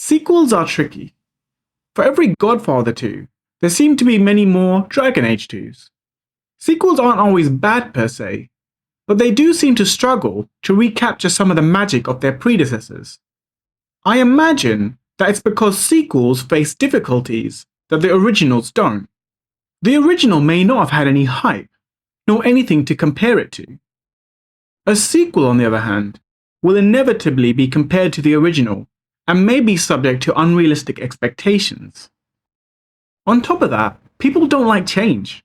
Sequels are tricky. For every Godfather 2, there seem to be many more Dragon Age 2s. Sequels aren't always bad per se, but they do seem to struggle to recapture some of the magic of their predecessors. I imagine that it's because sequels face difficulties that the originals don't. The original may not have had any hype, nor anything to compare it to. A sequel, on the other hand, will inevitably be compared to the original and may be subject to unrealistic expectations. On top of that, people don't like change.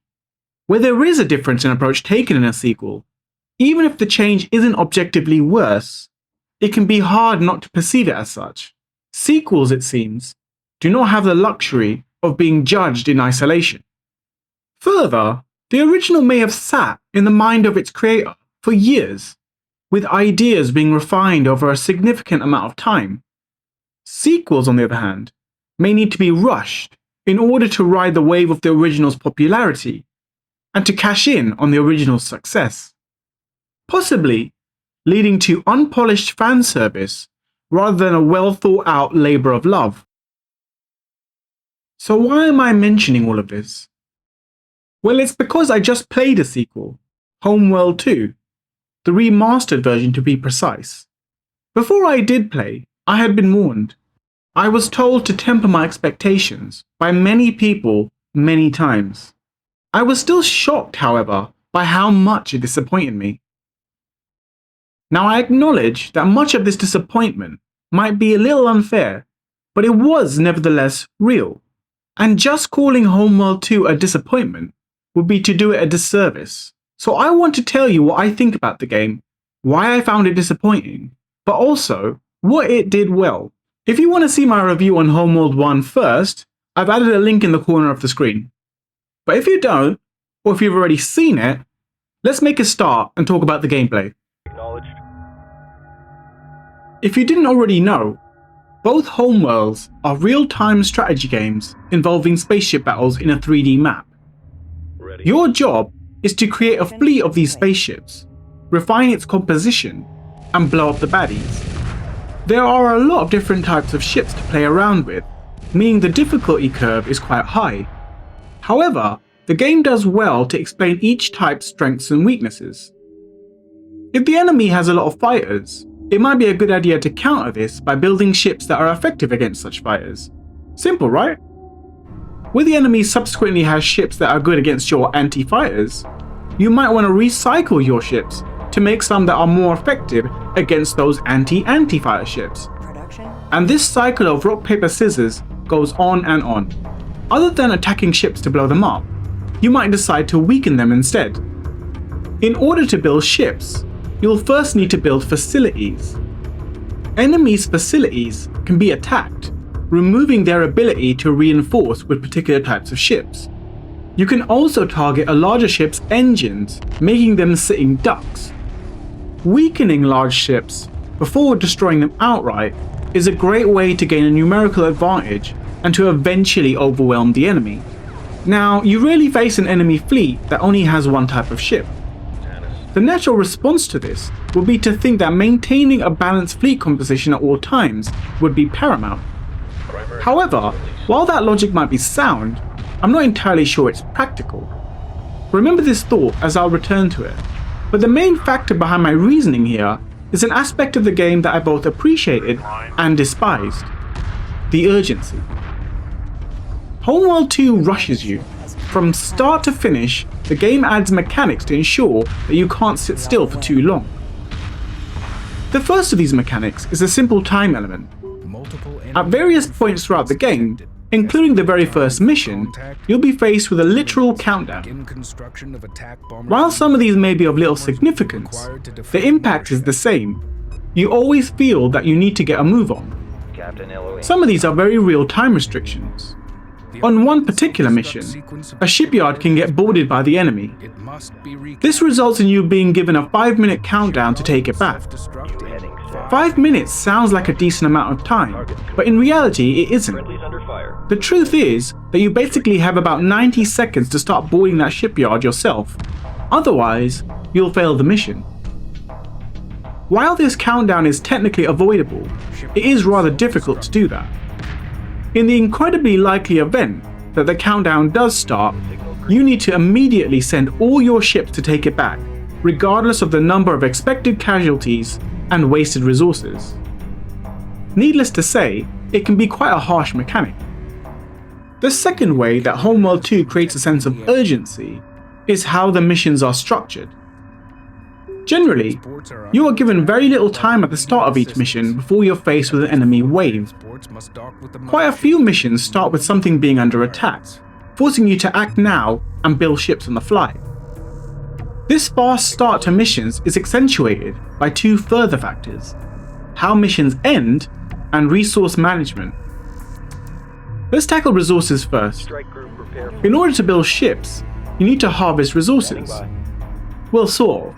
Where there is a difference in approach taken in a sequel, even if the change isn't objectively worse, it can be hard not to perceive it as such. Sequels, it seems, do not have the luxury of being judged in isolation. Further, the original may have sat in the mind of its creator for years, with ideas being refined over a significant amount of time. Sequels, on the other hand, may need to be rushed in order to ride the wave of the original's popularity and to cash in on the original's success, possibly leading to unpolished fan service rather than a well thought out labour of love. So why am I mentioning all of this? Well, it's because I just played a sequel, Homeworld 2, the remastered version to be precise. Before I did play, I had been warned. I was told to temper my expectations by many people many times. I was still shocked, however, by how much it disappointed me. Now, I acknowledge that much of this disappointment might be a little unfair, but it was nevertheless real. And just calling Homeworld 2 a disappointment would be to do it a disservice. So I want to tell you what I think about the game, why I found it disappointing, but also what it did well. If you want to see my review on Homeworld 1 first, I've added a link in the corner of the screen. But if you don't, or if you've already seen it, let's make a start and talk about the gameplay. Acknowledged. If you didn't already know, both Homeworlds are real-time strategy games involving spaceship battles in a 3D map. Ready. Your job is to create a fleet of these spaceships, refine its composition, and blow up the baddies. There are a lot of different types of ships to play around with, meaning the difficulty curve is quite high. However, the game does well to explain each type's strengths and weaknesses. If the enemy has a lot of fighters, it might be a good idea to counter this by building ships that are effective against such fighters. Simple, right? Where the enemy subsequently has ships that are good against your anti-fighters, you might want to recycle your ships to make some that are more effective against those anti-fighter ships. And this cycle of rock, paper, scissors goes on and on. Other than attacking ships to blow them up, you might decide to weaken them instead. In order to build ships, you'll first need to build facilities. Enemies' facilities can be attacked, removing their ability to reinforce with particular types of ships. You can also target a larger ship's engines, making them sitting ducks. Weakening large ships before destroying them outright is a great way to gain a numerical advantage and to eventually overwhelm the enemy. Now, you rarely face an enemy fleet that only has one type of ship. The natural response to this would be to think that maintaining a balanced fleet composition at all times would be paramount. However, while that logic might be sound, I'm not entirely sure it's practical. Remember this thought as I'll return to it, but the main factor behind my reasoning here is an aspect of the game that I both appreciated and despised: the urgency. Homeworld 2 rushes you. From start to finish, the game adds mechanics to ensure that you can't sit still for too long. The first of these mechanics is a simple time element. At various points throughout the game, including the very first mission, you'll be faced with a literal countdown. While some of these may be of little significance, the impact is the same. You always feel that you need to get a move on. Some of these are very real time restrictions. On one particular mission, a shipyard can get boarded by the enemy. This results in you being given a 5-minute countdown to take it back. 5 minutes sounds like a decent amount of time, but in reality it isn't. The truth is that you basically have about 90 seconds to start boarding that shipyard yourself. Otherwise, you'll fail the mission. While this countdown is technically avoidable, it is rather difficult to do that. In the incredibly likely event that the countdown does start, you need to immediately send all your ships to take it back, regardless of the number of expected casualties and wasted resources. Needless to say, it can be quite a harsh mechanic. The second way that Homeworld 2 creates a sense of urgency is how the missions are structured. Generally, you are given very little time at the start of each mission before you're faced with an enemy wave. Quite a few missions start with something being under attack, forcing you to act now and build ships on the fly. This fast start to missions is accentuated by two further factors: how missions end and resource management. Let's tackle resources first. In order to build ships, you need to harvest resources. Well, sort of.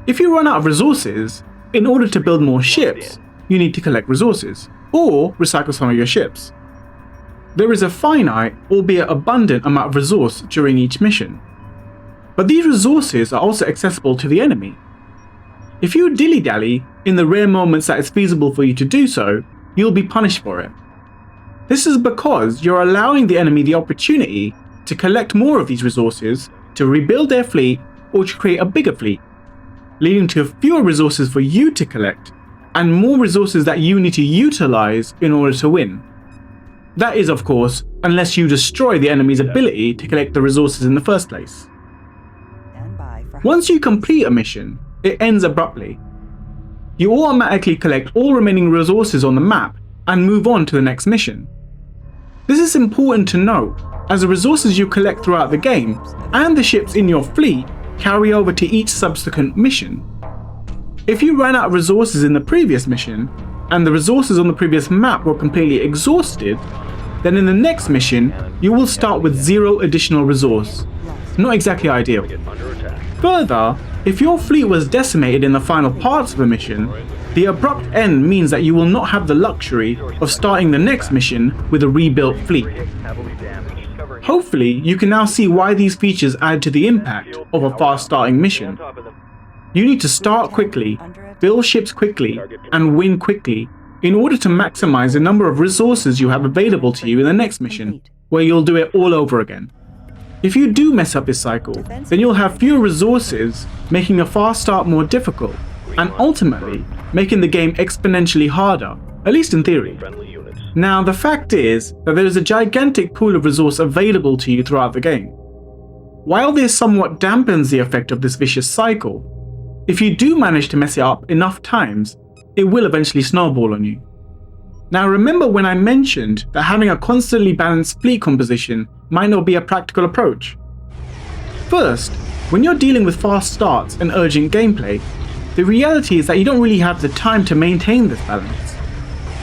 If you run out of resources, in order to build more ships, you need to collect resources, or recycle some of your ships. There is a finite, albeit abundant amount of resource during each mission. But these resources are also accessible to the enemy. If you dilly-dally, in the rare moments that it's feasible for you to do so, you'll be punished for it. This is because you're allowing the enemy the opportunity to collect more of these resources, to rebuild their fleet, or to create a bigger fleet, leading to fewer resources for you to collect, and more resources that you need to utilize in order to win. That is, of course, unless you destroy the enemy's ability to collect the resources in the first place. Once you complete a mission, it ends abruptly. You automatically collect all remaining resources on the map and move on to the next mission. This is important to note, as the resources you collect throughout the game and the ships in your fleet carry over to each subsequent mission. If you ran out of resources in the previous mission, and the resources on the previous map were completely exhausted, then in the next mission, you will start with 0 additional resource. Not exactly ideal. Further, if your fleet was decimated in the final parts of a mission, the abrupt end means that you will not have the luxury of starting the next mission with a rebuilt fleet. Hopefully, you can now see why these features add to the impact of a fast starting mission. You need to start quickly, build ships quickly, and win quickly in order to maximize the number of resources you have available to you in the next mission, where you'll do it all over again. If you do mess up this cycle, then you'll have fewer resources, making a fast start more difficult, and ultimately making the game exponentially harder, at least in theory. Now, the fact is that there is a gigantic pool of resource available to you throughout the game. While this somewhat dampens the effect of this vicious cycle, if you do manage to mess it up enough times, it will eventually snowball on you. Now, remember when I mentioned that having a constantly balanced fleet composition might not be a practical approach? First, when you're dealing with fast starts and urgent gameplay, the reality is that you don't really have the time to maintain this balance.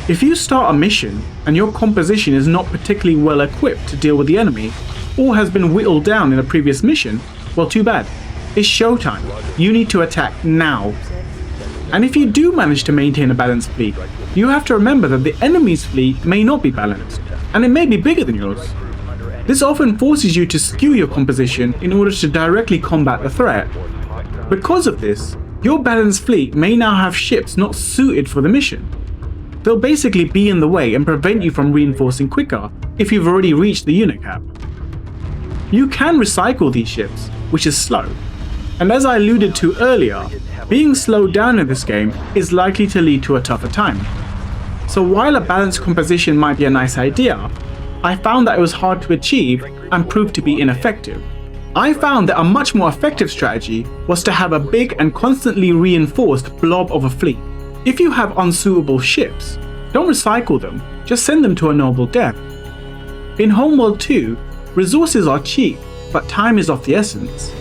If you start a mission and your composition is not particularly well equipped to deal with the enemy, or has been whittled down in a previous mission, well, too bad. It's showtime. You need to attack now. And if you do manage to maintain a balanced fleet, you have to remember that the enemy's fleet may not be balanced, and it may be bigger than yours. This often forces you to skew your composition in order to directly combat the threat. Because of this, your balanced fleet may now have ships not suited for the mission. They'll basically be in the way and prevent you from reinforcing quicker if you've already reached the unit cap. You can recycle these ships, which is slow, and as I alluded to earlier, being slowed down in this game is likely to lead to a tougher time. So while a balanced composition might be a nice idea, I found that it was hard to achieve and proved to be ineffective. I found that a much more effective strategy was to have a big and constantly reinforced blob of a fleet. If you have unsuitable ships, don't recycle them, just send them to a noble death. In Homeworld 2, resources are cheap, but time is of the essence,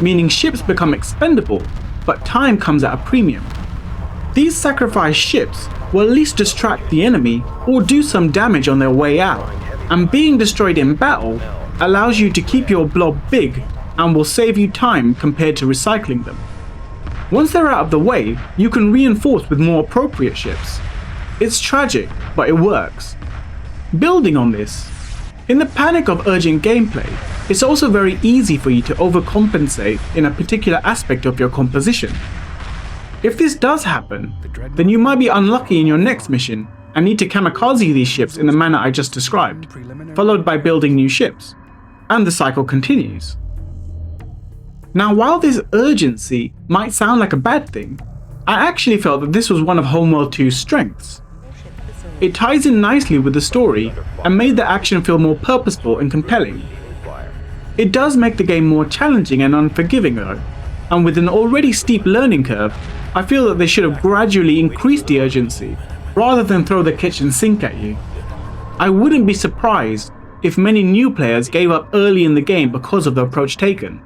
meaning ships become expendable, but time comes at a premium. These sacrificed ships will at least distract the enemy or do some damage on their way out, and being destroyed in battle allows you to keep your blob big and will save you time compared to recycling them. Once they're out of the way, you can reinforce with more appropriate ships. It's tragic, but it works. Building on this, in the panic of urgent gameplay, it's also very easy for you to overcompensate in a particular aspect of your composition. If this does happen, then you might be unlucky in your next mission and need to kamikaze these ships in the manner I just described, followed by building new ships, and the cycle continues. Now, while this urgency might sound like a bad thing, I actually felt that this was one of Homeworld 2's strengths. It ties in nicely with the story and made the action feel more purposeful and compelling. It does make the game more challenging and unforgiving though, and with an already steep learning curve, I feel that they should have gradually increased the urgency rather than throw the kitchen sink at you. I wouldn't be surprised if many new players gave up early in the game because of the approach taken.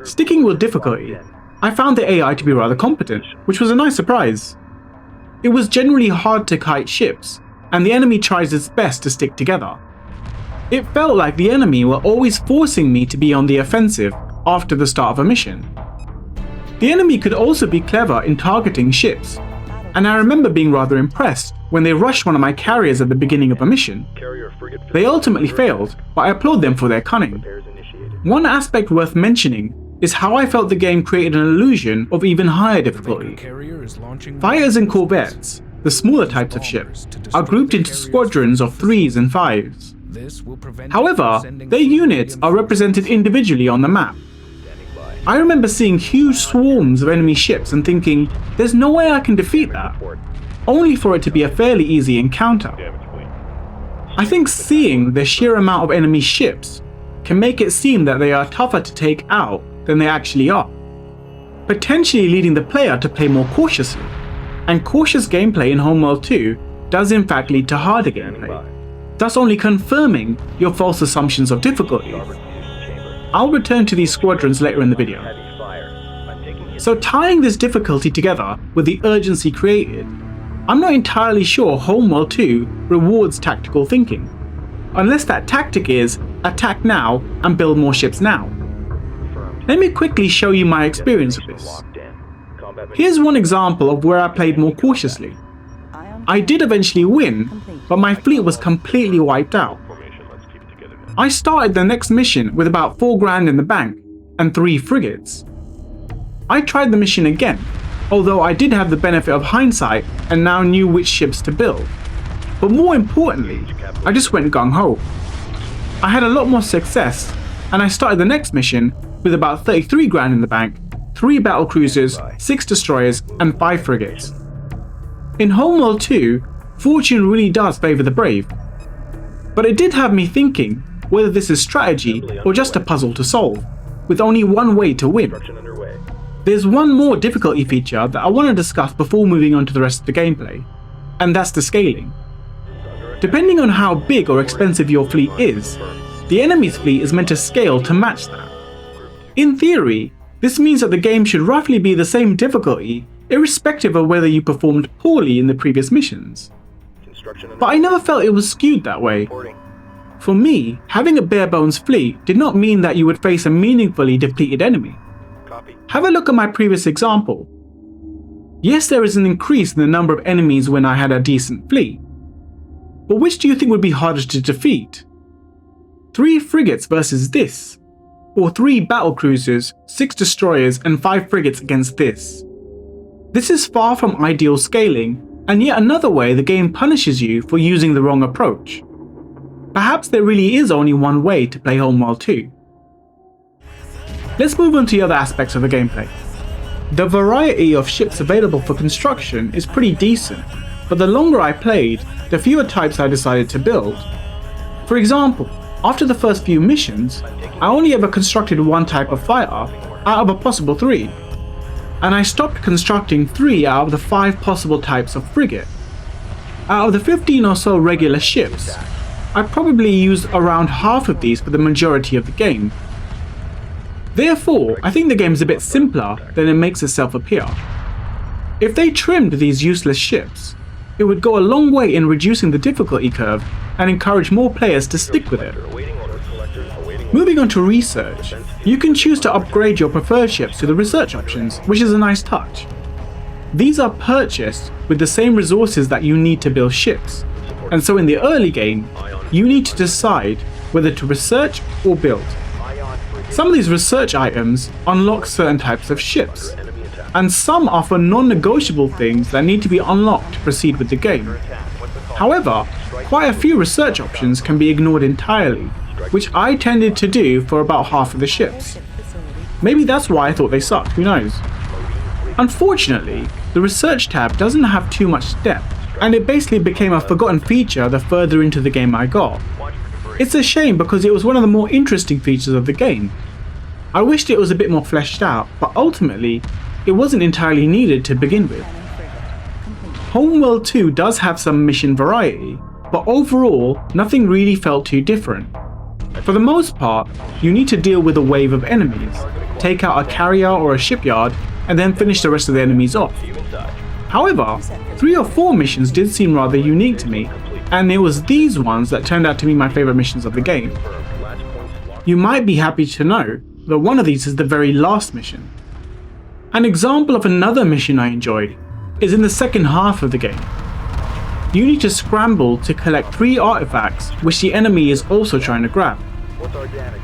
Sticking with difficulty, I found the AI to be rather competent, which was a nice surprise. It was generally hard to kite ships, and the enemy tries its best to stick together. It felt like the enemy were always forcing me to be on the offensive after the start of a mission. The enemy could also be clever in targeting ships, and I remember being rather impressed when they rushed one of my carriers at the beginning of a mission. They ultimately failed, but I applaud them for their cunning. One aspect worth mentioning is how I felt the game created an illusion of even higher difficulty. Fighters and corvettes, the smaller types of ships, are grouped into squadrons of 3s and 5s. However, their units are represented individually on the map. I remember seeing huge swarms of enemy ships and thinking, there's no way I can defeat that, only for it to be a fairly easy encounter. I think seeing the sheer amount of enemy ships can make it seem that they are tougher to take out than they actually are, potentially leading the player to play more cautiously, and cautious gameplay in Homeworld 2 does in fact lead to harder gameplay, thus only confirming your false assumptions of difficulty. I'll return to these squadrons later in the video. So tying this difficulty together with the urgency created, I'm not entirely sure Homeworld 2 rewards tactical thinking, unless that tactic is attack now and build more ships now. Let me quickly show you my experience with this. Here's one example of where I played more cautiously. I did eventually win, but my fleet was completely wiped out. I started the next mission with about 4 grand in the bank and 3 frigates. I tried the mission again, although I did have the benefit of hindsight and now knew which ships to build. But more importantly, I just went gung-ho. I had a lot more success, and I started the next mission with about 33 grand in the bank, 3 battle cruisers, 6 destroyers, and 5 frigates. In Homeworld 2, fortune really does favour the brave. But it did have me thinking whether this is strategy or just a puzzle to solve, with only one way to win. There's one more difficulty feature that I want to discuss before moving on to the rest of the gameplay, and that's the scaling. Depending on how big or expensive your fleet is, the enemy's fleet is meant to scale to match that. In theory, this means that the game should roughly be the same difficulty irrespective of whether you performed poorly in the previous missions. But I never felt it was skewed that way. For me, having a bare bones fleet did not mean that you would face a meaningfully depleted enemy. Have a look at my previous example. Yes, there is an increase in the number of enemies when I had a decent fleet. But which do you think would be hardest to defeat? 3 frigates versus this, or 3 battle cruisers, 6 destroyers and 5 frigates against this? This is far from ideal scaling, and yet another way the game punishes you for using the wrong approach. Perhaps there really is only one way to play Homeworld 2. Let's move on to the other aspects of the gameplay. The variety of ships available for construction is pretty decent, but the longer I played, the fewer types I decided to build. For example, after the first few missions, I only ever constructed 1 type of fighter out of a possible 3, and I stopped constructing 3 out of the 5 possible types of frigate. Out of the 15 or so regular ships, I probably used around half of these for the majority of the game. Therefore, I think the game is a bit simpler than it makes itself appear. If they trimmed these useless ships, it would go a long way in reducing the difficulty curve and encourage more players to stick with it. Moving on to research, you can choose to upgrade your preferred ships to the research options, which is a nice touch. These are purchased with the same resources that you need to build ships, and so in the early game, you need to decide whether to research or build. Some of these research items unlock certain types of ships, and some offer non-negotiable things that need to be unlocked to proceed with the game. However, quite a few research options can be ignored entirely, which I tended to do for about half of the ships. Maybe that's why I thought they sucked, who knows. Unfortunately, the research tab doesn't have too much depth, and it basically became a forgotten feature the further into the game I got. It's a shame because it was one of the more interesting features of the game. I wished it was a bit more fleshed out, but ultimately, it wasn't entirely needed to begin with. Homeworld 2 does have some mission variety, but overall, nothing really felt too different. For the most part, you need to deal with a wave of enemies, take out a carrier or a shipyard, and then finish the rest of the enemies off. However, 3 or 4 missions did seem rather unique to me, and it was these ones that turned out to be my favourite missions of the game. You might be happy to know that one of these is the very last mission. An example of another mission I enjoyed is in the second half of the game. You need to scramble to collect 3 artifacts which the enemy is also trying to grab.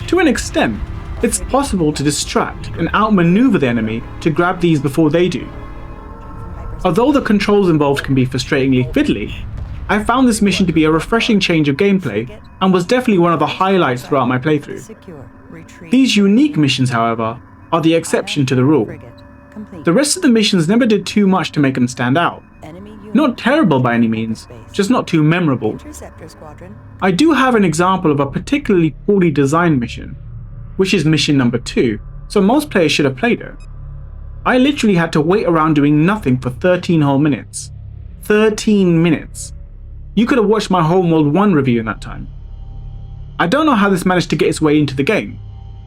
To an extent, it's possible to distract and outmaneuver the enemy to grab these before they do. Although the controls involved can be frustratingly fiddly, I found this mission to be a refreshing change of gameplay and was definitely one of the highlights throughout my playthrough. These unique missions, however, are the exception to the rule. The rest of the missions never did too much to make them stand out. Not terrible by any means, just not too memorable. I do have an example of a particularly poorly designed mission, which is mission number 2, so most players should have played it. I literally had to wait around doing nothing for 13 whole minutes. 13 minutes. You could have watched my Homeworld 1 review in that time. I don't know how this managed to get its way into the game,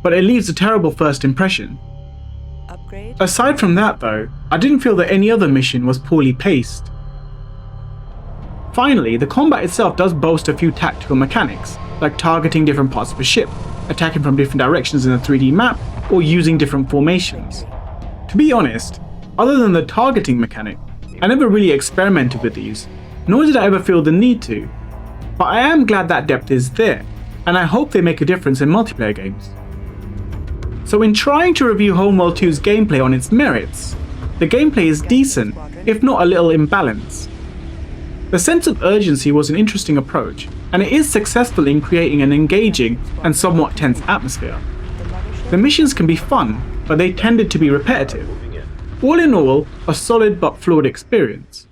but it leaves a terrible first impression. Aside from that though, I didn't feel that any other mission was poorly paced. Finally, the combat itself does boast a few tactical mechanics, like targeting different parts of a ship, attacking from different directions in a 3D map, or using different formations. To be honest, other than the targeting mechanic, I never really experimented with these, nor did I ever feel the need to. But I am glad that depth is there, and I hope they make a difference in multiplayer games. So in trying to review Homeworld 2's gameplay on its merits, the gameplay is decent, if not a little imbalanced. The sense of urgency was an interesting approach, and it is successful in creating an engaging and somewhat tense atmosphere. The missions can be fun, but they tended to be repetitive. All in all, a solid but flawed experience.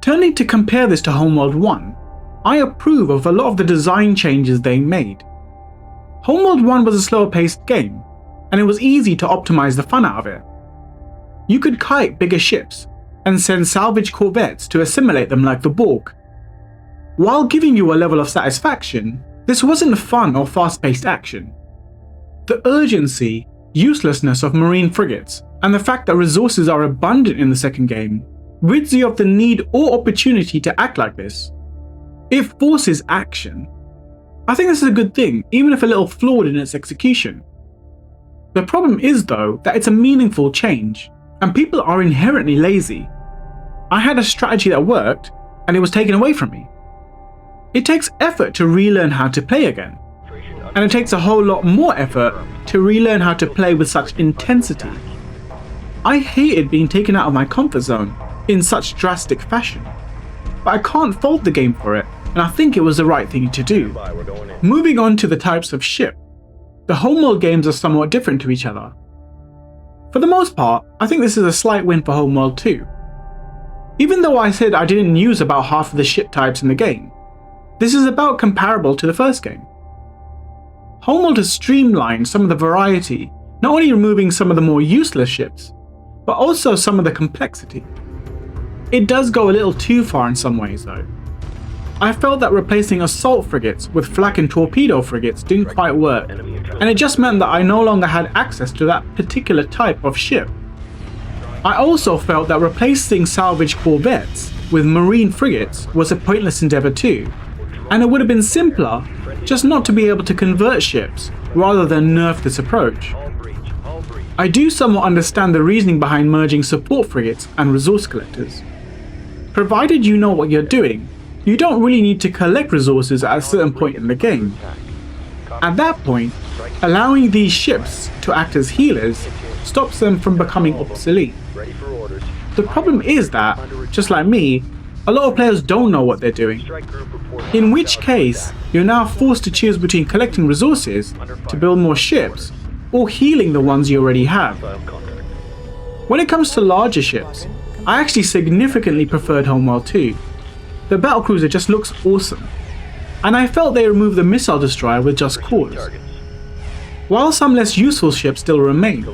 Turning to compare this to Homeworld 1, I approve of a lot of the design changes they made. Homeworld 1 was a slower paced game, and it was easy to optimize the fun out of it. You could kite bigger ships, and send salvage corvettes to assimilate them like the Borg. While giving you a level of satisfaction, this wasn't fun or fast-paced action. The urgency, uselessness of marine frigates, and the fact that resources are abundant in the second game rids you of the need or opportunity to act like this. It forces action. I think this is a good thing, even if a little flawed in its execution. The problem is though that it's a meaningful change, and people are inherently lazy. I had a strategy that worked, and it was taken away from me. It takes effort to relearn how to play again, and it takes a whole lot more effort to relearn how to play with such intensity. I hated being taken out of my comfort zone in such drastic fashion, but I can't fault the game for it, and I think it was the right thing to do. Moving on to the types of ship, the Homeworld games are somewhat different to each other. For the most part, I think this is a slight win for Homeworld 2. Even though I said I didn't use about half of the ship types in the game, this is about comparable to the first game. Homeworld has streamlined some of the variety, not only removing some of the more useless ships, but also some of the complexity. It does go a little too far in some ways though. I felt that replacing assault frigates with flak and torpedo frigates didn't quite work, and it just meant that I no longer had access to that particular type of ship. I also felt that replacing salvage corvettes with marine frigates was a pointless endeavour too, and it would have been simpler just not to be able to convert ships rather than nerf this approach. I do somewhat understand the reasoning behind merging support frigates and resource collectors. Provided you know what you're doing, you don't really need to collect resources at a certain point in the game. At that point, allowing these ships to act as healers stops them from becoming obsolete. The problem is that, just like me, a lot of players don't know what they're doing. In which case, you're now forced to choose between collecting resources to build more ships or healing the ones you already have. When it comes to larger ships, I actually significantly preferred Homeworld 2. The battlecruiser just looks awesome, and I felt they removed the missile destroyer with just cause. While some less useful ships still remain,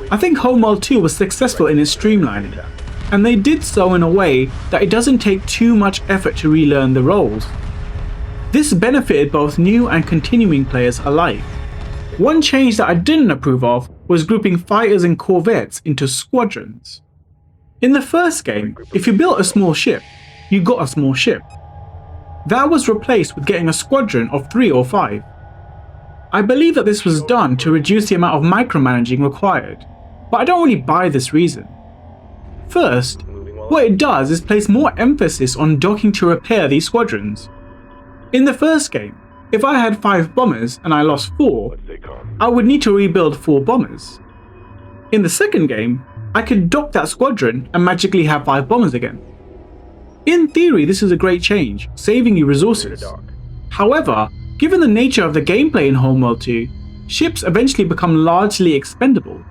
I think Homeworld 2 was successful in its streamlining, and they did so in a way that it doesn't take too much effort to relearn the roles. This benefited both new and continuing players alike. One change that I didn't approve of was grouping fighters and corvettes into squadrons. In the first game, if you built a small ship, you got a small ship. That was replaced with getting a squadron of 3 or 5. I believe that this was done to reduce the amount of micromanaging required, but I don't really buy this reason. First, what it does is place more emphasis on docking to repair these squadrons. In the first game, if I had 5 bombers and I lost 4, I would need to rebuild 4 bombers. In the second game, I could dock that squadron and magically have 5 bombers again. In theory, this is a great change, saving you resources. However, given the nature of the gameplay in Homeworld 2, ships eventually become largely expendable.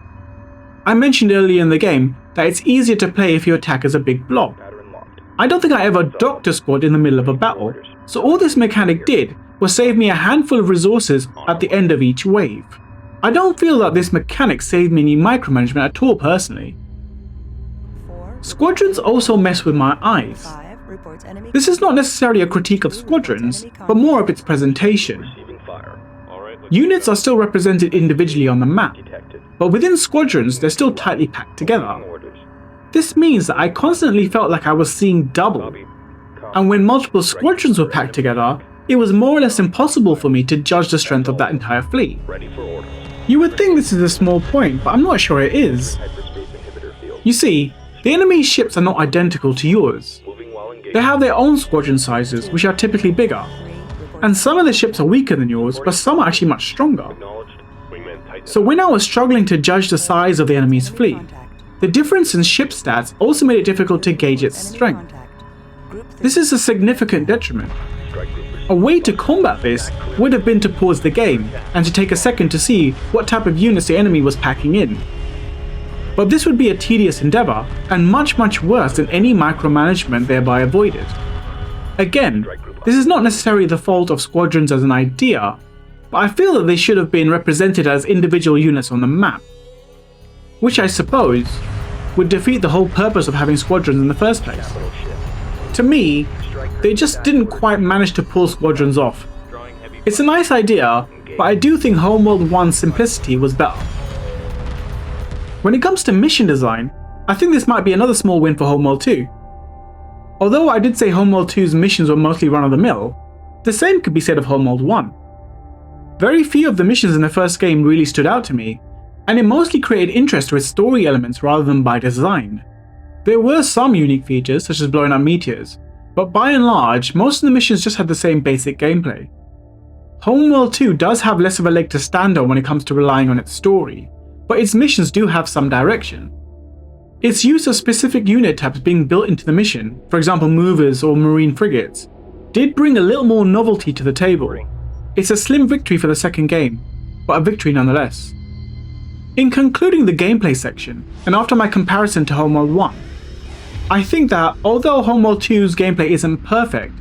I mentioned earlier in the game that it's easier to play if you attack as a big blob. I don't think I ever docked a squad in the middle of a battle, so all this mechanic did was save me a handful of resources at the end of each wave. I don't feel that this mechanic saved me any micromanagement at all personally. Squadrons also mess with my eyes. This is not necessarily a critique of squadrons, but more of its presentation. Units are still represented individually on the map, but within squadrons they're still tightly packed together. This means that I constantly felt like I was seeing double, and when multiple squadrons were packed together, it was more or less impossible for me to judge the strength of that entire fleet. You would think this is a small point, but I'm not sure it is. You see, the enemy's ships are not identical to yours. They have their own squadron sizes, which are typically bigger, and some of the ships are weaker than yours, but some are actually much stronger. So when I was struggling to judge the size of the enemy's fleet, the difference in ship stats also made it difficult to gauge its strength. This is a significant detriment. A way to combat this would have been to pause the game and to take a second to see what type of units the enemy was packing in. But this would be a tedious endeavour and much worse than any micromanagement thereby avoided. Again, this is not necessarily the fault of squadrons as an idea, but I feel that they should have been represented as individual units on the map, which I suppose would defeat the whole purpose of having squadrons in the first place. To me, they just didn't quite manage to pull squadrons off. It's a nice idea, but I do think Homeworld 1's simplicity was better. When it comes to mission design, I think this might be another small win for Homeworld 2. Although I did say Homeworld 2's missions were mostly run-of-the-mill, the same could be said of Homeworld 1. Very few of the missions in the first game really stood out to me, and it mostly created interest with story elements rather than by design. There were some unique features, such as blowing up meteors, but by and large, most of the missions just had the same basic gameplay. Homeworld 2 does have less of a leg to stand on when it comes to relying on its story, but its missions do have some direction. Its use of specific unit types being built into the mission, for example movers or marine frigates, did bring a little more novelty to the table. It's a slim victory for the second game, but a victory nonetheless. In concluding the gameplay section, and after my comparison to Homeworld 1, I think that although Homeworld 2's gameplay isn't perfect,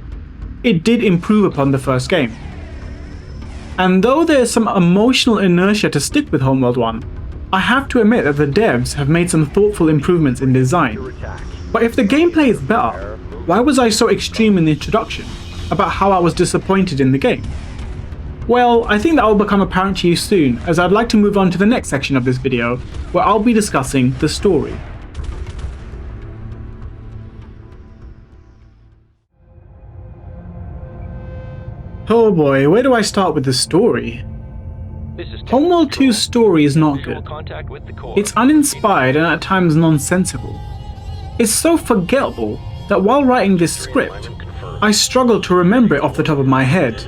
it did improve upon the first game. And though there is some emotional inertia to stick with Homeworld 1, I have to admit that the devs have made some thoughtful improvements in design. But if the gameplay is better, why was I so extreme in the introduction about how I was disappointed in the game? Well, I think that will become apparent to you soon, as I'd like to move on to the next section of this video, where I'll be discussing the story. Oh boy, where do I start with the story? Homeworld 2's story is not good. It's uninspired and at times nonsensical. It's so forgettable that while writing this script, I struggled to remember it off the top of my head.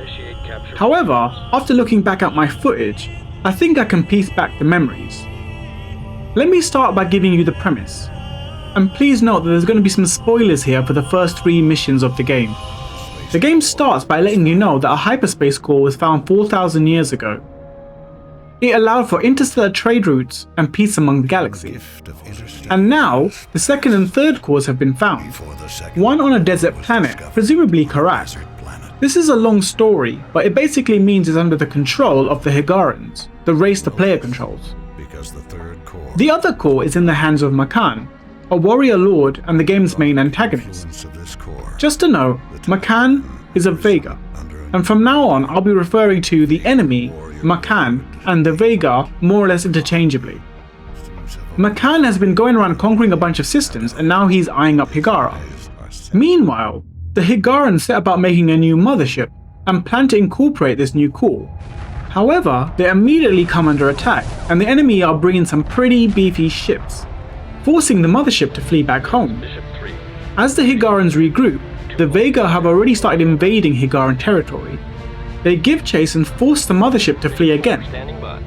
However, after looking back at my footage, I think I can piece back the memories. Let me start by giving you the premise. and please note that there's going to be some spoilers here for the first 3 missions of the game. The game starts by letting you know that a hyperspace core was found 4,000 years ago. It allowed for interstellar trade routes and peace among the galaxy. And now, the second and third cores have been found, one on a desert planet, presumably Karak. This is a long story, but it basically means it's under the control of the Higarans, the race the player controls. The other core is in the hands of Makan, a warrior lord and the game's main antagonist. Just to note, Makan is a Vega, and from now on I'll be referring to the enemy, Makan, and the Vega more or less interchangeably. Makan has been going around conquering a bunch of systems and now he's eyeing up Higara. Meanwhile, the Higarans set about making a new mothership and plan to incorporate this new core. However, they immediately come under attack and the enemy are bringing some pretty beefy ships, forcing the mothership to flee back home. As the Higarans regroup, the Vega have already started invading Higaran territory. They give chase and force the mothership to flee again.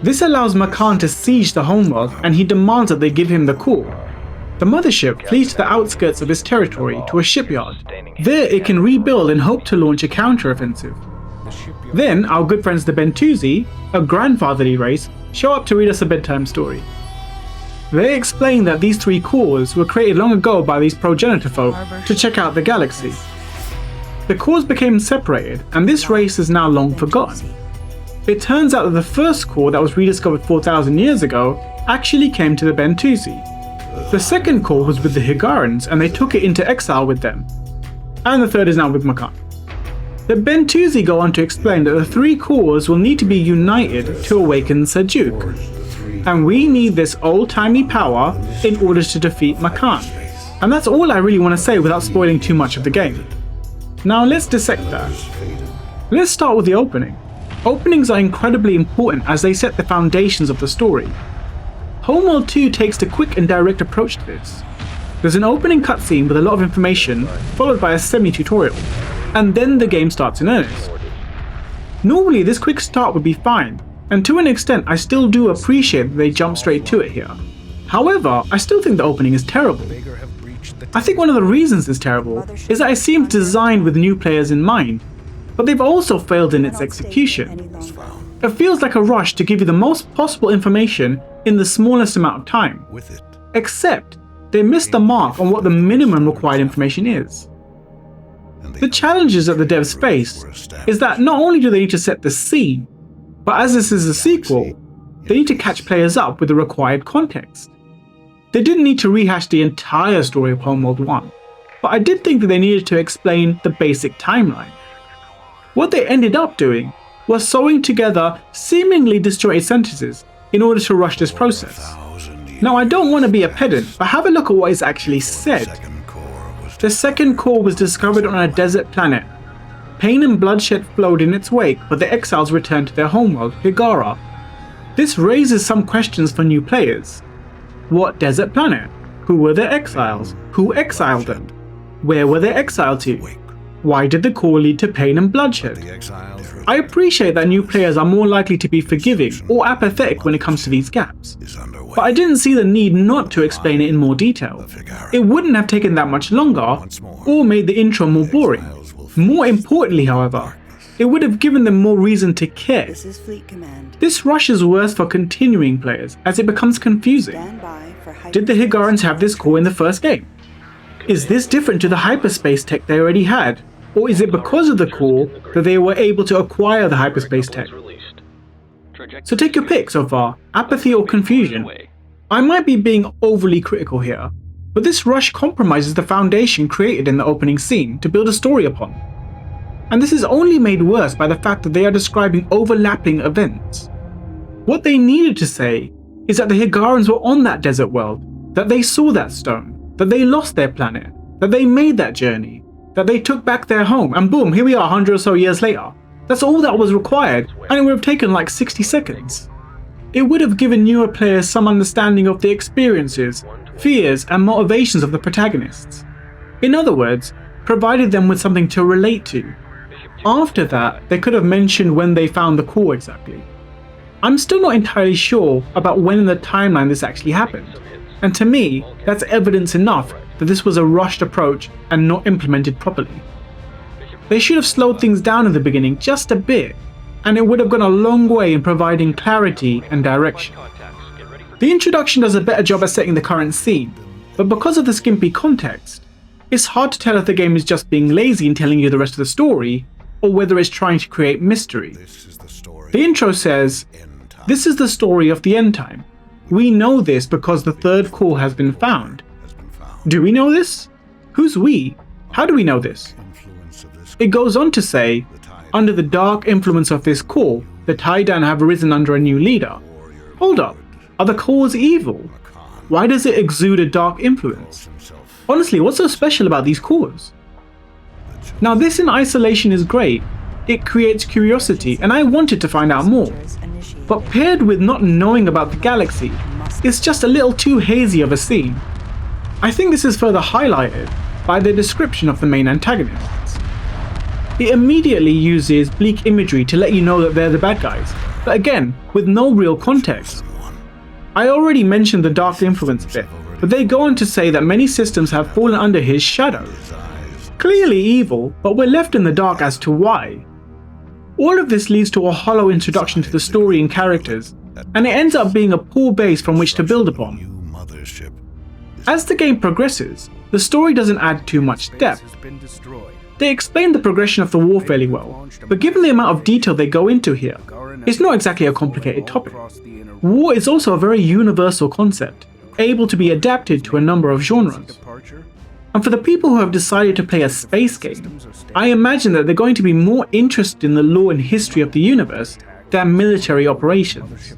This allows Makan to siege the homeworld and he demands that they give him the core. The mothership flees to the outskirts of his territory to a shipyard. There it can rebuild and hope to launch a counter-offensive. Then our good friends the Bentusi, a grandfatherly race, show up to read us a bedtime story. They explain that these 3 cores were created long ago by these progenitor folk to check out the galaxy. The cores became separated and this race is now long forgotten. It turns out that the first core that was rediscovered 4,000 years ago actually came to the Bentusi. The second core was with the Higarans and they took it into exile with them. And the third is now with Makan. The Bentusi go on to explain that the 3 cores will need to be united to awaken Sajuk. And we need this old-timey power in order to defeat Makan. And that's all I really want to say without spoiling too much of the game. Now let's dissect that. Let's start with the opening. Openings are incredibly important as they set the foundations of the story. Homeworld 2 takes the quick and direct approach to this. There's an opening cutscene with a lot of information, followed by a semi-tutorial, and then the game starts in earnest. Normally this quick start would be fine, and to an extent I still do appreciate that they jump straight to it here. However, I still think the opening is terrible. I think one of the reasons it's terrible is that it seems designed with new players in mind, but they've also failed in its execution. It feels like a rush to give you the most possible information in the smallest amount of time. Except, they missed the mark on what the minimum required information is. The challenges that the devs face is that not only do they need to set the scene, but as this is a sequel, they need to catch players up with the required context. They didn't need to rehash the entire story of Homeworld 1, but I did think that they needed to explain the basic timeline. What they ended up doing was sewing together seemingly disjointed sentences in order to rush this process. Now I don't want to be a pedant, but have a look at what is actually said. The second core was discovered on a desert planet. Pain and bloodshed flowed in its wake, but the exiles returned to their homeworld, Higara. This raises some questions for new players. What desert planet? Who were their exiles? Who exiled them? Where were they exiled to? Why did the core lead to pain and bloodshed? I appreciate that new players are more likely to be forgiving or apathetic when it comes to these gaps, but I didn't see the need not to explain it in more detail. It wouldn't have taken that much longer or made the intro more boring. More importantly, however, it would have given them more reason to care. This rush is worse for continuing players as it becomes confusing. Did the Higarans have this core in the first game? Is this different to the hyperspace tech they already had? Or is it because of the core that they were able to acquire the hyperspace tech? So take your pick so far, apathy or confusion. I might be being overly critical here, but this rush compromises the foundation created in the opening scene to build a story upon. And this is only made worse by the fact that they are describing overlapping events. What they needed to say is that the Higarans were on that desert world, that they saw that stone, that they lost their planet, that they made that journey, that they took back their home, and boom, here we are 100 or so years later. That's all that was required, and it would have taken like 60 seconds. It would have given newer players some understanding of the experiences, fears, and motivations of the protagonists. In other words, provided them with something to relate to. After that, they could have mentioned when they found the core exactly. I'm still not entirely sure about when in the timeline this actually happened, and to me, that's evidence enough that this was a rushed approach and not implemented properly. They should have slowed things down in the beginning just a bit, and it would have gone a long way in providing clarity and direction. The introduction does a better job at setting the current scene, but because of the skimpy context, it's hard to tell if the game is just being lazy in telling you the rest of the story, or whether it's trying to create mystery. The intro says, "This is the story of the end time. We know this because the third core has been found." Do we know this? Who's we? How do we know this? It goes on to say, "Under the dark influence of this core, the Taidan have risen under a new leader." Hold up, are the cores evil? Why does it exude a dark influence? Honestly, what's so special about these cores? Now this in isolation is great, it creates curiosity and I wanted to find out more. But paired with not knowing about the galaxy, it's just a little too hazy of a scene. I think this is further highlighted by the description of the main antagonists. It immediately uses bleak imagery to let you know that they're the bad guys, but again, with no real context. I already mentioned the dark influence bit, but they go on to say that many systems have fallen under his shadow. Clearly evil, but we're left in the dark as to why. All of this leads to a hollow introduction to the story and characters, and it ends up being a poor base from which to build upon. As the game progresses, the story doesn't add too much depth. They explain the progression of the war fairly well, but given the amount of detail they go into here, it's not exactly a complicated topic. War is also a very universal concept, able to be adapted to a number of genres. And for the people who have decided to play a space game, I imagine that they're going to be more interested in the lore and history of the universe than military operations.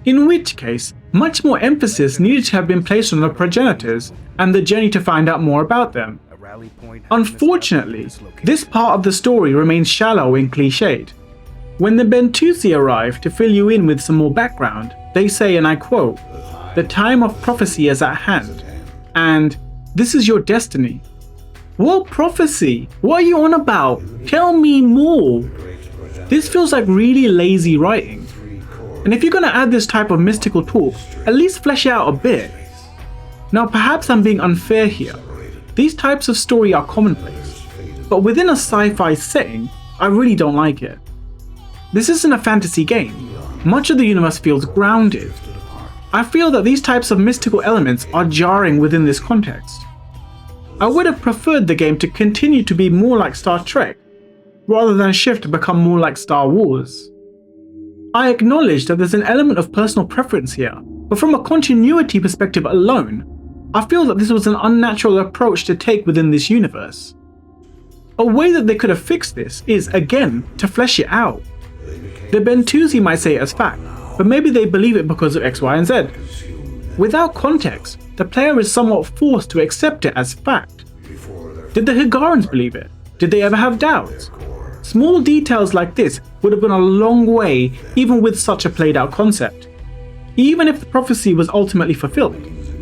In which case, much more emphasis needed to have been placed on the progenitors and the journey to find out more about them. Unfortunately, this part of the story remains shallow and cliched. When the Bentusi arrive to fill you in with some more background, they say, and I quote, "The time of prophecy is at hand," and "This is your destiny." What prophecy? What are you on about? Tell me more. This feels like really lazy writing. And if you're going to add this type of mystical talk, at least flesh it out a bit. Now perhaps I'm being unfair here. These types of story are commonplace, but within a sci-fi setting, I really don't like it. This isn't a fantasy game. Much of the universe feels grounded. I feel that these types of mystical elements are jarring within this context. I would have preferred the game to continue to be more like Star Trek, rather than shift to become more like Star Wars. I acknowledge that there's an element of personal preference here, but from a continuity perspective alone, I feel that this was an unnatural approach to take within this universe. A way that they could have fixed this is, again, to flesh it out. The Bentusi might say it as fact, but maybe they believe it because of X, Y, and Z. Without context, the player is somewhat forced to accept it as fact. Did the Higarans believe it? Did they ever have doubts? Small details like this would have gone a long way even with such a played out concept. Even if the prophecy was ultimately fulfilled,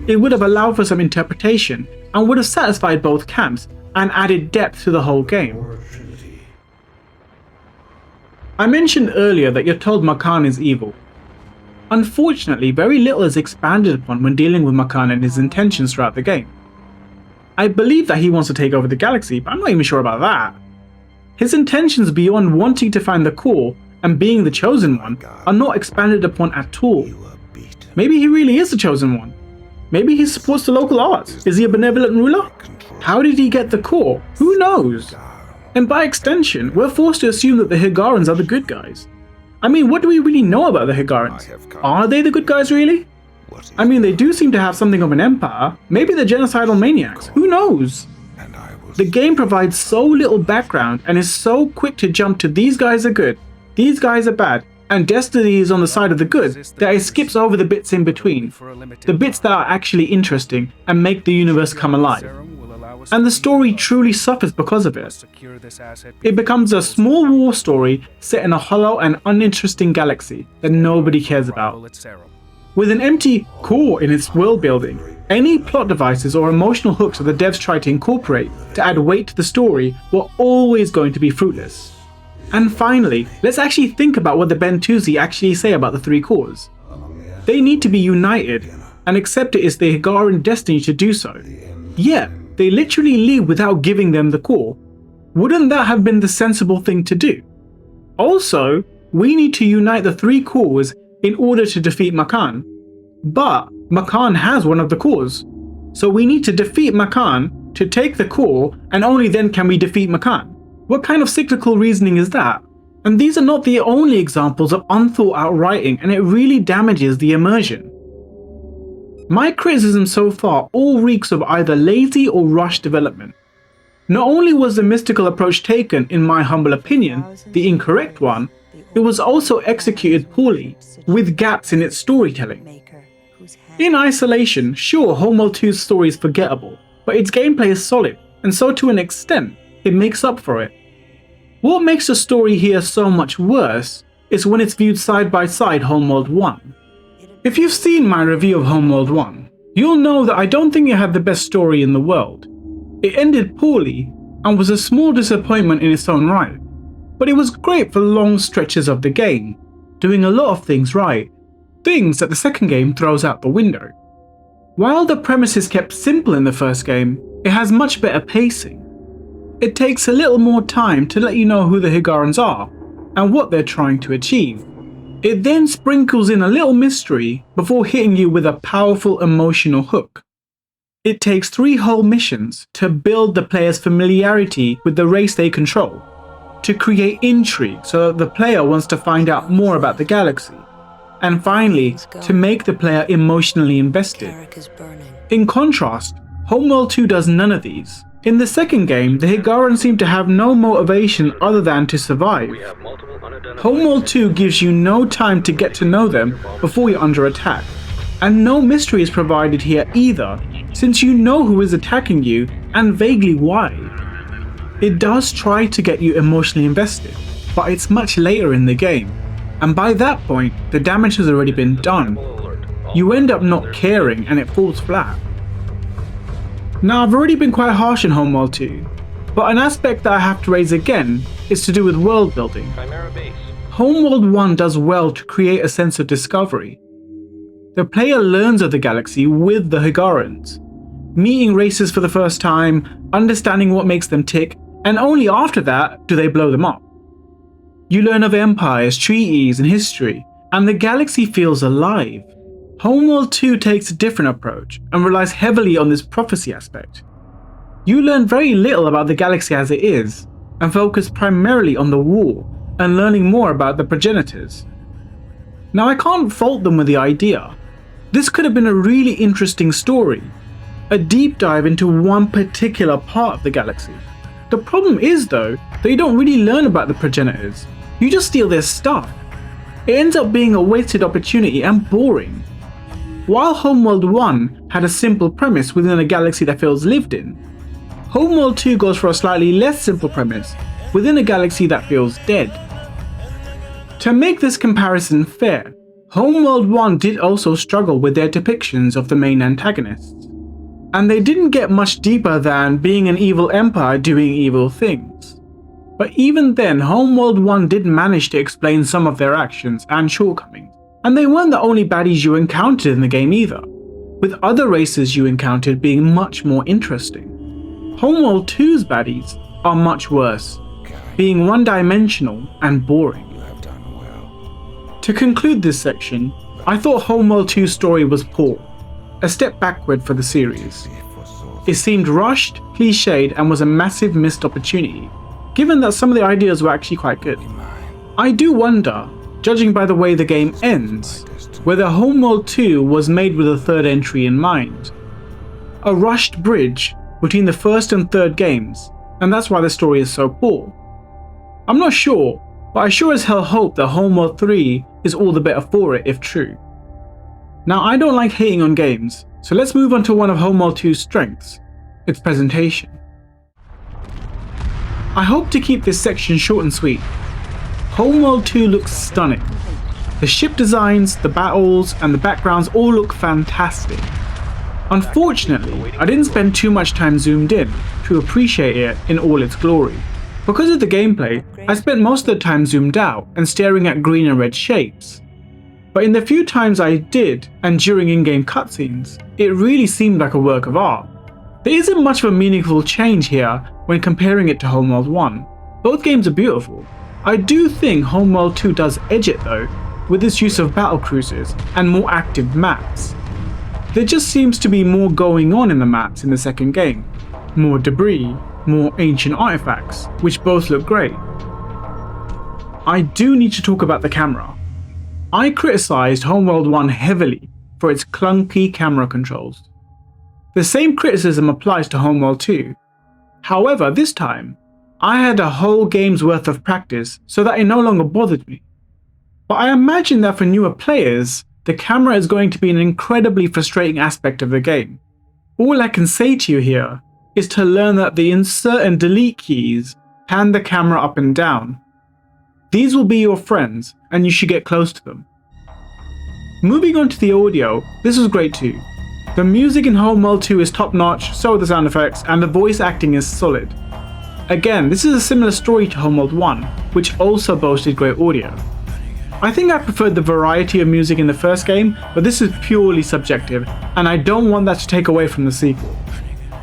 it would have allowed for some interpretation and would have satisfied both camps and added depth to the whole game. I mentioned earlier that you're told Makan is evil. Unfortunately, very little is expanded upon when dealing with Makan and his intentions throughout the game. I believe that he wants to take over the galaxy, but I'm not even sure about that. His intentions beyond wanting to find the core and being the chosen one are not expanded upon at all. Maybe he really is the chosen one. Maybe he supports the local arts. Is he a benevolent ruler? How did he get the core? Who knows? And by extension, we're forced to assume that the Higarans are the good guys. I mean, what do we really know about the Higarans? Are they the good guys really? I mean, they do seem to have something of an empire. Maybe they're genocidal maniacs. Who knows? The game provides so little background and is so quick to jump to these guys are good, these guys are bad, and destiny is on the side of the good that it skips over the bits in between. The bits that are actually interesting and make the universe come alive. And the story truly suffers because of it. It becomes a small war story set in a hollow and uninteresting galaxy that nobody cares about. With an empty core in its world building, any plot devices or emotional hooks that the devs try to incorporate to add weight to the story were always going to be fruitless. And finally, let's actually think about what the Bentusi actually say about the three cores. They need to be united, and accept it is the Higaran destiny to do so. Yet, they literally leave without giving them the core. Wouldn't that have been the sensible thing to do? Also, we need to unite the 3 cores in order to defeat Makan. But Makan has one of the cores. So we need to defeat Makan to take the core, and only then can we defeat Makan. What kind of cyclical reasoning is that? And these are not the only examples of unthought out writing, and it really damages the immersion. My criticism so far all reeks of either lazy or rushed development. Not only was the mystical approach taken, in my humble opinion, the incorrect one, it was also executed poorly, with gaps in its storytelling. In isolation, sure, Homeworld 2's story is forgettable, but its gameplay is solid, and so to an extent, it makes up for it. What makes the story here so much worse is when it's viewed side by side Homeworld 1. If you've seen my review of Homeworld 1, you'll know that I don't think it had the best story in the world. It ended poorly and was a small disappointment in its own right, but it was great for long stretches of the game, doing a lot of things right, things that the second game throws out the window. While the premise is kept simple in the first game, it has much better pacing. It takes a little more time to let you know who the Higarans are and what they're trying to achieve. It then sprinkles in a little mystery before hitting you with a powerful emotional hook. It takes 3 whole missions to build the player's familiarity with the race they control, to create intrigue so that the player wants to find out more about the galaxy, and finally, to make the player emotionally invested. In contrast, Homeworld 2 does none of these. In the second game, the Higarans seem to have no motivation other than to survive. Homeworld 2 gives you no time to get to know them before you're under attack, and no mystery is provided here either, since you know who is attacking you and vaguely why. It does try to get you emotionally invested, but it's much later in the game, and by that point the damage has already been done. You end up not caring and it falls flat. Now, I've already been quite harsh on Homeworld 2, but an aspect that I have to raise again is to do with world building. Homeworld 1 does well to create a sense of discovery. The player learns of the galaxy with the Higarans, meeting races for the first time, understanding what makes them tick, and only after that do they blow them up. You learn of empires, treaties, and history, and the galaxy feels alive. Homeworld 2 takes a different approach and relies heavily on this prophecy aspect. You learn very little about the galaxy as it is, and focus primarily on the war and learning more about the progenitors. Now, I can't fault them with the idea. This could have been a really interesting story, a deep dive into one particular part of the galaxy. The problem is though, that you don't really learn about the progenitors, you just steal their stuff. It ends up being a wasted opportunity and boring. While Homeworld 1 had a simple premise within a galaxy that feels lived in, Homeworld 2 goes for a slightly less simple premise within a galaxy that feels dead. To make this comparison fair, Homeworld 1 did also struggle with their depictions of the main antagonists, and they didn't get much deeper than being an evil empire doing evil things. But even then, Homeworld 1 did manage to explain some of their actions and shortcomings. And they weren't the only baddies you encountered in the game either, with other races you encountered being much more interesting. Homeworld 2's baddies are much worse, being one-dimensional and boring. To conclude this section, I thought Homeworld 2's story was poor, a step backward for the series. It seemed rushed, cliched, and was a massive missed opportunity, given that some of the ideas were actually quite good. I do wonder, judging by the way the game ends, whether Homeworld 2 was made with a third entry in mind. A rushed bridge between the first and third games, and that's why the story is so poor. I'm not sure, but I sure as hell hope that Homeworld 3 is all the better for it if true. Now, I don't like hating on games, so let's move on to one of Homeworld 2's strengths, its presentation. I hope to keep this section short and sweet. Homeworld 2 looks stunning. The ship designs, the battles, and the backgrounds all look fantastic. Unfortunately, I didn't spend too much time zoomed in to appreciate it in all its glory. Because of the gameplay, I spent most of the time zoomed out and staring at green and red shapes. but in the few times I did, and during in-game cutscenes, it really seemed like a work of art. There isn't much of a meaningful change here when comparing it to Homeworld 1. Both games are beautiful. I do think Homeworld 2 does edge it though, with its use of battle cruisers and more active maps. There just seems to be more going on in the maps in the second game. More debris, more ancient artifacts, which both look great. I do need to talk about the camera. I criticised Homeworld 1 heavily for its clunky camera controls. The same criticism applies to Homeworld 2. However, this time, I had a whole game's worth of practice so that it no longer bothered me. But I imagine that for newer players, the camera is going to be an incredibly frustrating aspect of the game. All I can say to you here is to learn that the insert and delete keys pan the camera up and down. These will be your friends, and you should get close to them. Moving on to the audio, this was great too. The music in Homeworld 2 is top notch, so are the sound effects, and the voice acting is solid. Again, this is a similar story to Homeworld 1, which also boasted great audio. I think I preferred the variety of music in the first game, but this is purely subjective, and I don't want that to take away from the sequel.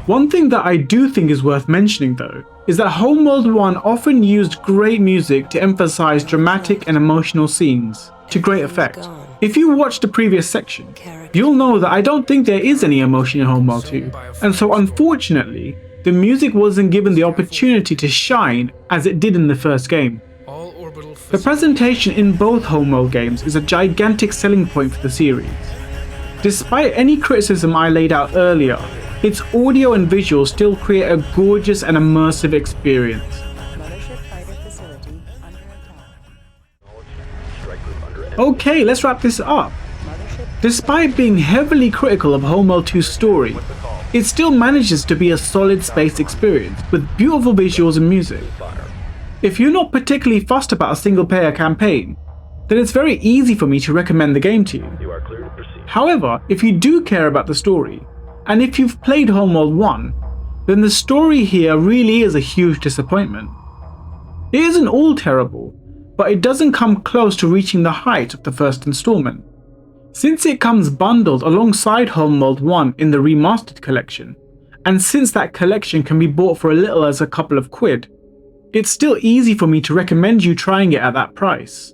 One thing that I do think is worth mentioning though, is that Homeworld 1 often used great music to emphasize dramatic and emotional scenes to great effect. If you watched the previous section, you'll know that I don't think there is any emotion in Homeworld 2, and so unfortunately, the music wasn't given the opportunity to shine as it did in the first game. The presentation in both Homeworld games is a gigantic selling point for the series. Despite any criticism I laid out earlier, its audio and visuals still create a gorgeous and immersive experience. Okay, let's wrap this up. Despite being heavily critical of Homeworld 2's story, it still manages to be a solid space experience with beautiful visuals and music. If you're not particularly fussed about a single-player campaign, then it's very easy for me to recommend the game to you. However, if you do care about the story, and if you've played Homeworld 1, then the story here really is a huge disappointment. It isn't all terrible, but it doesn't come close to reaching the height of the first installment. Since it comes bundled alongside Homeworld 1 in the Remastered Collection, and since that collection can be bought for as little as a couple of quid, it's still easy for me to recommend you trying it at that price.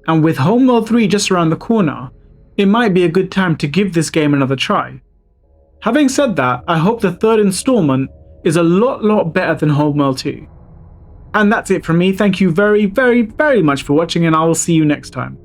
And with Homeworld 3 just around the corner, it might be a good time to give this game another try. Having said that, I hope the third installment is a lot better than Homeworld 2. And that's it from me. Thank you very much for watching, and I will see you next time.